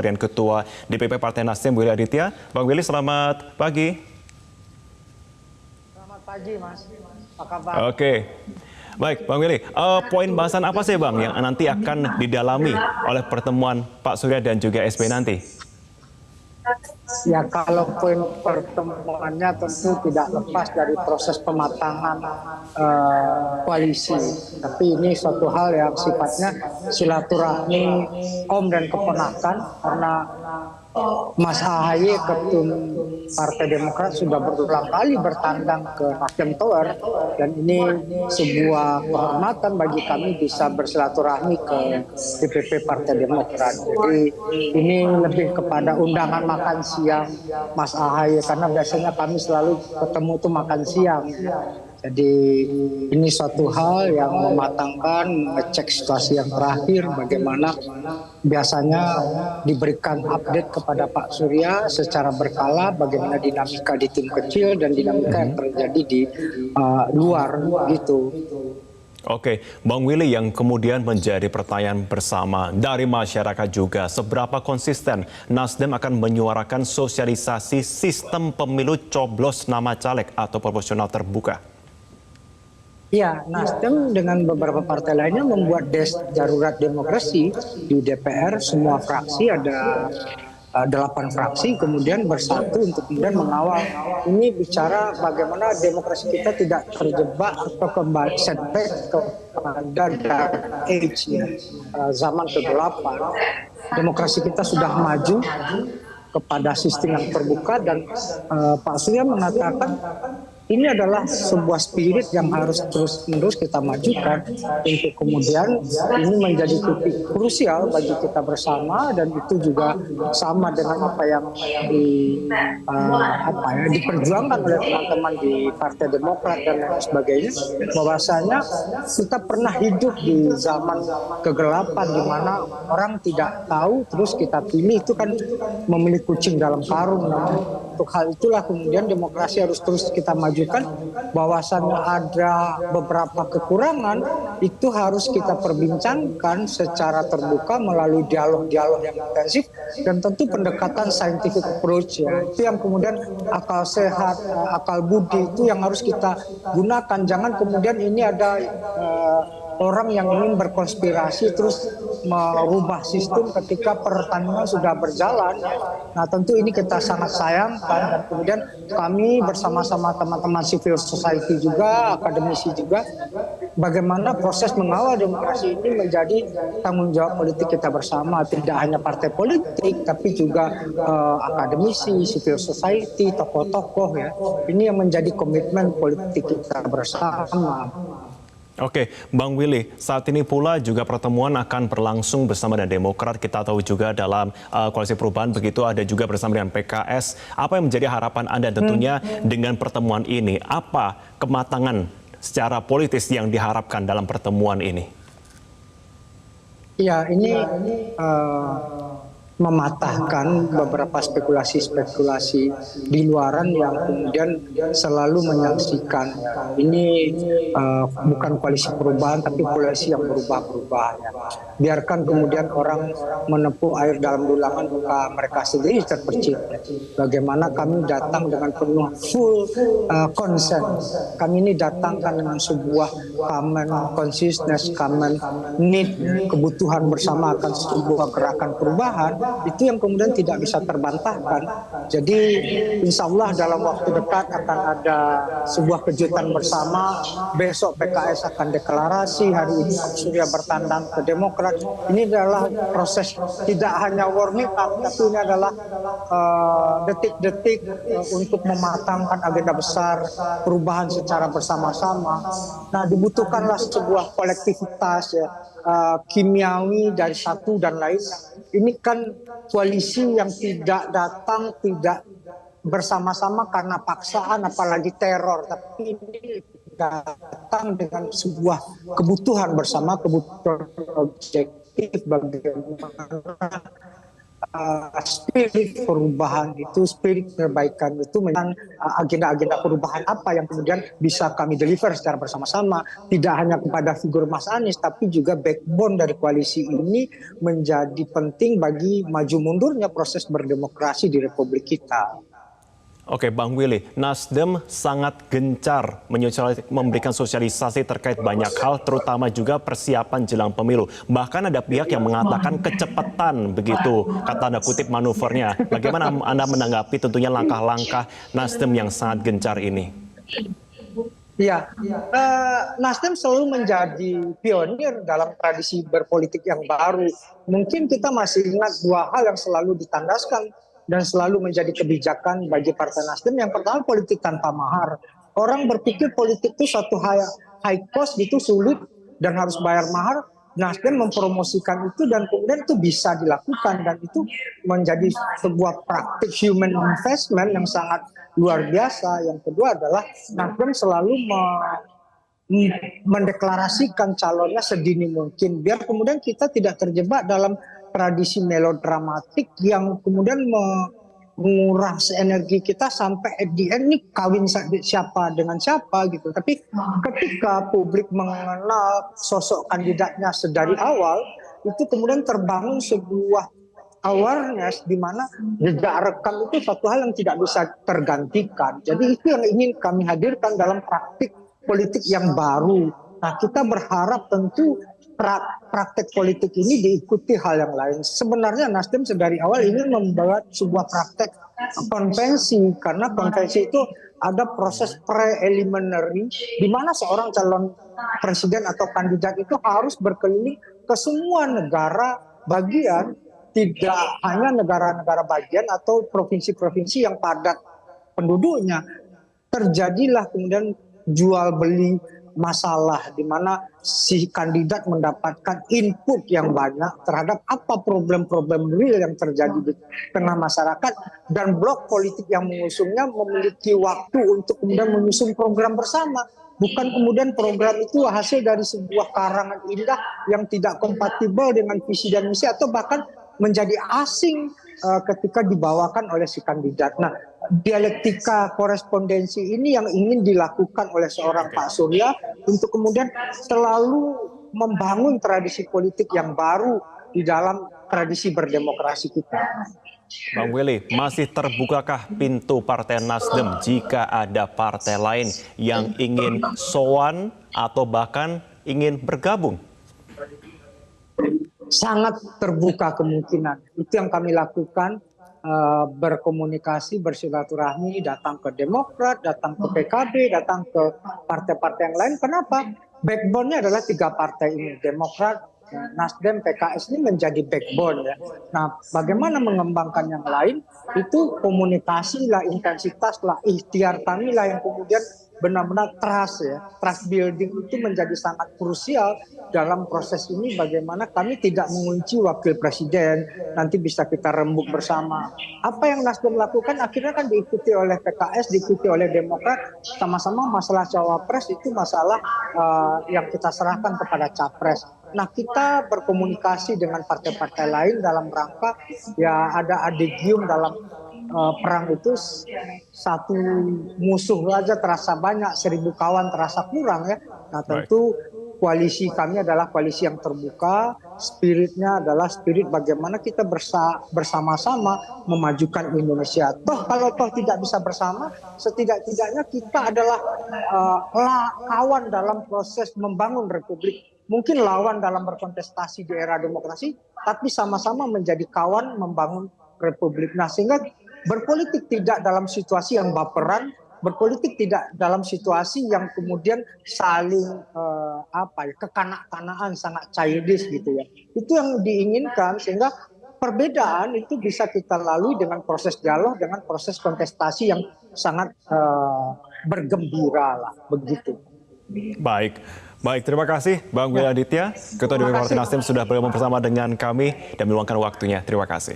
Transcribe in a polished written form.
dan Ketua DPP Partai Nasdem Willy Aditya. Bang Willy, selamat pagi. Selamat pagi, Mas. Apa kabar? Oke. Baik, Bang Willy, poin bahasan apa sih Bang yang nanti akan didalami oleh pertemuan Pak Surya dan juga SBY nanti? Ya, kalau poin pertemuannya tentu tidak lepas dari proses pematangan koalisi. Tapi ini suatu hal yang sifatnya silaturahmi om dan keponakan, karena Mas AHY, Ketum Partai Demokrat, sudah berulang kali bertandang ke Nasdem Tower, dan ini sebuah kehormatan bagi kami bisa bersilaturahmi ke DPP Partai Demokrat. Jadi ini lebih kepada undangan makan siang Mas AHY, karena biasanya kami selalu ketemu tuh makan siang. Jadi ini suatu hal yang mematangkan, mengecek situasi yang terakhir, bagaimana biasanya diberikan update kepada Pak Surya secara berkala, bagaimana dinamika di tim kecil dan dinamika yang terjadi di luar gitu. Oke, Bang Willy, yang kemudian menjadi pertanyaan bersama dari masyarakat juga, seberapa konsisten Nasdem akan menyuarakan sosialisasi sistem pemilu coblos nama caleg atau proporsional terbuka? Ya, Nasdem dengan beberapa partai lainnya membuat des darurat demokrasi di DPR. Semua fraksi, ada 8 fraksi, kemudian bersatu untuk kemudian mengawal. Ini bicara bagaimana demokrasi kita tidak terjebak atau kembali setback kepada dark age, zaman kegelapan. Demokrasi kita sudah maju kepada sistem yang terbuka, dan Pak Surya mengatakan ini adalah sebuah spirit yang harus terus-menerus kita majukan untuk kemudian ini menjadi titik krusial bagi kita bersama, dan itu juga sama dengan apa yang diperjuangkan oleh teman-teman di Partai Demokrat dan lain sebagainya, bahwasanya kita pernah hidup di zaman kegelapan di mana orang tidak tahu, terus kita pilih, itu kan memilih kucing dalam karung. Nah, untuk hal itulah kemudian demokrasi harus terus kita majukan, bahwasannya ada beberapa kekurangan, itu harus kita perbincangkan secara terbuka melalui dialog-dialog yang intensif, dan tentu pendekatan scientific approach, ya. Itu yang kemudian akal sehat, akal budi itu yang harus kita gunakan. Jangan kemudian ini ada orang yang ingin berkonspirasi terus merubah sistem ketika pertandingan sudah berjalan. Nah, tentu ini kita sangat sayangkan, dan kemudian kami bersama-sama teman-teman civil society juga, akademisi juga, bagaimana proses mengawal demokrasi ini menjadi tanggung jawab politik kita bersama. Tidak hanya partai politik, tapi juga akademisi, civil society, tokoh-tokoh, ya. Ini yang menjadi komitmen politik kita bersama. Oke, Bang Willy, saat ini pula juga pertemuan akan berlangsung bersama dengan Demokrat. Kita tahu juga dalam koalisi perubahan begitu, ada juga bersama dengan PKS. Apa yang menjadi harapan Anda tentunya dengan pertemuan ini? Apa kematangan secara politis yang diharapkan dalam pertemuan ini? Ya, ini mematahkan beberapa spekulasi-spekulasi di luaran yang kemudian selalu menyaksikan ini bukan koalisi perubahan tapi koalisi yang berubah-ubah, ya. Biarkan kemudian orang menempuh air dalam dulangan luka mereka sendiri terpercik. Bagaimana kami datang dengan penuh full consent. Kami ini datangkan dengan sebuah common consciousness, common need, kebutuhan bersama akan sebuah gerakan perubahan. Itu yang kemudian tidak bisa terbantahkan. Jadi insya Allah dalam waktu dekat akan ada sebuah kejutan bersama. Besok PKS akan deklarasi, hari ini Pak Surya bertandang ke Demokrat. Ini adalah proses tidak hanya warming up, tapi ini adalah detik-detik untuk mematangkan agenda besar perubahan secara bersama-sama. Nah, dibutuhkanlah sebuah kolektivitas, ya, kimiawi dari satu dan lain. Ini kan koalisi yang tidak datang, tidak bersama-sama karena paksaan apalagi teror, tapi ini datang dengan sebuah kebutuhan bersama, kebutuhan objektif bagaimana spirit perubahan itu, spirit perbaikan itu, agenda-agenda perubahan apa yang kemudian bisa kami deliver secara bersama-sama, tidak hanya kepada figur Mas Anies, tapi juga backbone dari koalisi ini menjadi penting bagi maju mundurnya proses berdemokrasi di Republik kita. Oke, Bang Willy, Nasdem sangat gencar memberikan sosialisasi terkait banyak hal, terutama juga persiapan jelang pemilu. Bahkan ada pihak yang mengatakan kecepatan, begitu kata tanda kutip manuvernya. Bagaimana Anda menanggapi tentunya langkah-langkah Nasdem yang sangat gencar ini? Ya, Nasdem selalu menjadi pionir dalam tradisi berpolitik yang baru. Mungkin kita masih ingat dua hal yang selalu ditandaskan dan selalu menjadi kebijakan bagi Partai Nasdem. Yang pertama, politik tanpa mahar. Orang berpikir politik itu satu high cost, itu sulit dan harus bayar mahar. Nasdem mempromosikan itu dan kemudian itu bisa dilakukan, dan itu menjadi sebuah praktik human investment yang sangat luar biasa. Yang kedua adalah Nasdem selalu mendeklarasikan calonnya sedini mungkin, biar kemudian kita tidak terjebak dalam tradisi melodramatik yang kemudian menguras energi kita sampai at the end nih kawin siapa dengan siapa gitu. Tapi ketika publik mengenal sosok kandidatnya sedari awal, itu kemudian terbangun sebuah awareness di mana jejak rekam itu satu hal yang tidak bisa tergantikan. Jadi itu yang ingin kami hadirkan dalam praktik politik yang baru. Nah, kita berharap tentu praktek politik ini diikuti hal yang lain. Sebenarnya Nasdem sedari awal ingin membuat sebuah praktek konvensi, karena konvensi itu ada proses preliminary di mana seorang calon presiden atau kandidat itu harus berkeliling ke semua negara bagian, tidak hanya negara-negara bagian atau provinsi-provinsi yang padat penduduknya. Terjadilah kemudian jual beli masalah di mana si kandidat mendapatkan input yang banyak terhadap apa problem-problem real yang terjadi di tengah masyarakat, dan blok politik yang mengusungnya memiliki waktu untuk kemudian mengusung program bersama. Bukan kemudian program itu hasil dari sebuah karangan indah yang tidak kompatibel dengan visi dan misi atau bahkan menjadi asing ketika dibawakan oleh si kandidat. Nah, dialektika korespondensi ini yang ingin dilakukan oleh seorang Pak Surya untuk kemudian selalu membangun tradisi politik yang baru di dalam tradisi berdemokrasi kita. Bang Willy, masih terbukakah pintu Partai Nasdem jika ada partai lain yang ingin sowan atau bahkan ingin bergabung? Sangat terbuka kemungkinan. Itu yang kami lakukan, berkomunikasi, bersilaturahmi, datang ke Demokrat, datang ke PKB, datang ke partai-partai yang lain. Kenapa? Backbone-nya adalah tiga partai ini, Demokrat, Nasdem, PKS ini menjadi backbone ya. Nah, bagaimana mengembangkan yang lain? Itu komunikasi lah, intensitas lah, ikhtiar kami lah yang kemudian benar-benar trust ya. Trust building itu menjadi sangat krusial dalam proses ini. Bagaimana kami tidak mengunci wakil presiden, nanti bisa kita rembuk bersama. Apa yang Nasdem lakukan akhirnya kan diikuti oleh PKS, diikuti oleh Demokrat. Sama-sama masalah cawapres itu masalah yang kita serahkan kepada capres. Nah, kita berkomunikasi dengan partai-partai lain dalam rangka ya ada adegium dalam perang itu, satu musuh aja terasa banyak, 1000 kawan terasa kurang ya. Nah, tentu koalisi kami adalah koalisi yang terbuka, spiritnya adalah spirit bagaimana kita bersama-sama memajukan Indonesia. Toh kalau toh tidak bisa bersama, setidak-tidaknya kita adalah kawan dalam proses membangun republik. Mungkin lawan dalam berkontestasi di era demokrasi, tapi sama-sama menjadi kawan membangun republik. Nah, sehingga berpolitik tidak dalam situasi yang baperan, berpolitik tidak dalam situasi yang kemudian saling kekanak-kanaan, sangat childish gitu ya. Itu yang diinginkan, sehingga perbedaan itu bisa kita lalui dengan proses dialog, dengan proses kontestasi yang sangat bergembira lah, begitu. Baik, terima kasih Bang Willy Aditya, Ketua DPP Partai Nasdem sudah bergabung bersama dengan kami dan meluangkan waktunya. Terima kasih.